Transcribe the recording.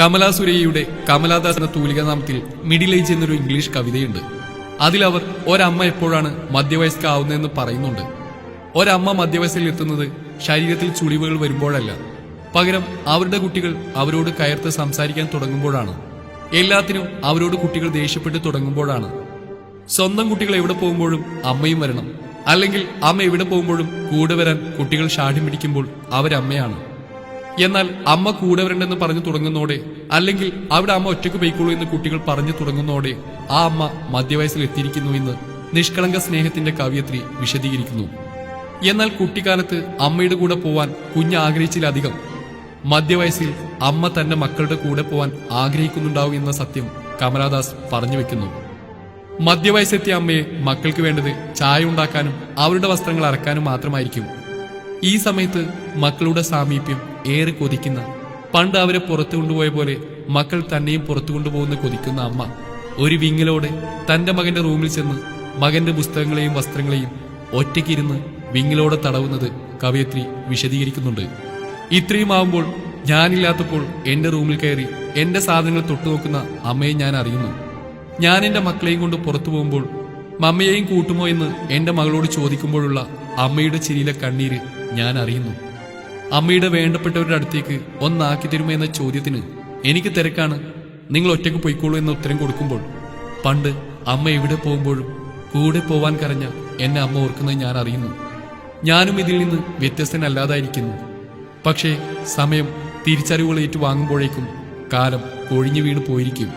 കമലാ സുരയ്യയുടെ കമലാദാസ് എന്ന തൂലികാനാമത്തിൽ middle age എന്നൊരു English കവിതയുണ്ട്. അതിലവർ ഒരമ്മ എപ്പോഴാണ് മധ്യവയസ്കാവുന്നതെന്ന് പറയുന്നുണ്ട്. ഒരമ്മ മധ്യവയസ്സിൽ എത്തുന്നത് ശരീരത്തിൽ ചുളിവുകൾ വരുമ്പോഴല്ല, പകരം അവരുടെ കുട്ടികൾ അവരോട് കയർത്ത് സംസാരിക്കാൻ തുടങ്ങുമ്പോഴാണ്. എല്ലാത്തിനും അവരോട് കുട്ടികൾ ദേഷ്യപ്പെട്ട് തുടങ്ങുമ്പോഴാണ്. സ്വന്തം കുട്ടികൾ എവിടെ പോകുമ്പോഴും അമ്മയും വരണം, അല്ലെങ്കിൽ അമ്മ എവിടെ പോകുമ്പോഴും കൂടെ വരാൻ കുട്ടികൾ ഷാഠ്യം പിടിക്കുമ്പോൾ അവരമ്മയാണ്. എന്നാൽ അമ്മ കൂടെ വരണ്ടെന്ന് പറഞ്ഞു തുടങ്ങുന്നതോടെ, അല്ലെങ്കിൽ അവിടെ അമ്മ ഒറ്റയ്ക്ക് പോയിക്കോളൂ എന്ന് കുട്ടികൾ പറഞ്ഞു തുടങ്ങുന്നതോടെ ആ അമ്മ മധ്യവയസ്സിൽ എത്തിയിരിക്കുന്നു എന്ന് നിഷ്കളങ്ക സ്നേഹത്തിന്റെ കവിയത്രി വിശദീകരിക്കുന്നു. എന്നാൽ കുട്ടിക്കാലത്ത് അമ്മയുടെ കൂടെ പോവാൻ കുഞ്ഞ് ആഗ്രഹിച്ചിലധികം മധ്യവയസ്സിൽ അമ്മ തന്റെ മക്കളുടെ കൂടെ പോവാൻ ആഗ്രഹിക്കുന്നുണ്ടാവും എന്ന സത്യം കമലാദാസ് പറഞ്ഞു വെക്കുന്നു. മധ്യവയസ്സെത്തിയ അമ്മയെ മക്കൾക്ക് വേണ്ടത് ചായ ഉണ്ടാക്കാനും അവരുടെ വസ്ത്രങ്ങൾ അറക്കാനും മാത്രമായിരിക്കും. ഈ സമയത്ത് മക്കളുടെ സാമീപ്യം ഏറെ കൊതിക്കുന്ന, പണ്ട് അവരെ പുറത്തു കൊണ്ടുപോയ പോലെ മക്കൾ തന്നെയും പുറത്തു കൊണ്ടുപോകുന്ന കൊതിക്കുന്ന അമ്മ ഒരു വിങ്ങലോടെ തന്റെ മകന്റെ റൂമിൽ ചെന്ന് മകന്റെ പുസ്തകങ്ങളെയും വസ്ത്രങ്ങളെയും ഒറ്റയ്ക്കിരുന്ന് വിങ്ങലോടെ തടവുന്നത് കവയത്രി വിശദീകരിക്കുന്നുണ്ട്. ഇത്രയും ആവുമ്പോൾ ഞാനില്ലാത്തപ്പോൾ എന്റെ റൂമിൽ കയറി എന്റെ സാധനങ്ങൾ തൊട്ടുനോക്കുന്ന അമ്മയെ ഞാൻ അറിയുന്നു. ഞാൻ എന്റെ മക്കളെയും കൊണ്ട് പുറത്തു പോകുമ്പോൾ മമ്മയെയും കൂട്ടുമോ എന്ന് എന്റെ മകളോട് ചോദിക്കുമ്പോഴുള്ള അമ്മയുടെ ചിരിയിലെ കണ്ണീര് ഞാൻ അറിയുന്നു. അമ്മയുടെ വേണ്ടപ്പെട്ടവരുടെ അടുത്തേക്ക് ഒന്നാക്കി തരുമോ എന്ന ചോദ്യത്തിന് എനിക്ക് തിരക്കാണ്, നിങ്ങൾ ഒറ്റയ്ക്ക് പോയിക്കോളൂ എന്ന ഉത്തരം കൊടുക്കുമ്പോൾ പണ്ട് അമ്മ എവിടെ പോകുമ്പോഴും കൂടെ പോവാൻ കരഞ്ഞ എന്നെ അമ്മ ഓർക്കുന്നത് ഞാൻ അറിയുന്നു. ഞാനും ഇതിൽ നിന്ന് വ്യത്യസ്തനല്ലാതായിരിക്കുന്നു. പക്ഷേ സമയം തിരിച്ചറിവുകൾ ഏറ്റുവാങ്ങുമ്പോഴേക്കും കാലം കൊഴിഞ്ഞു വീണ് പോയിരിക്കും.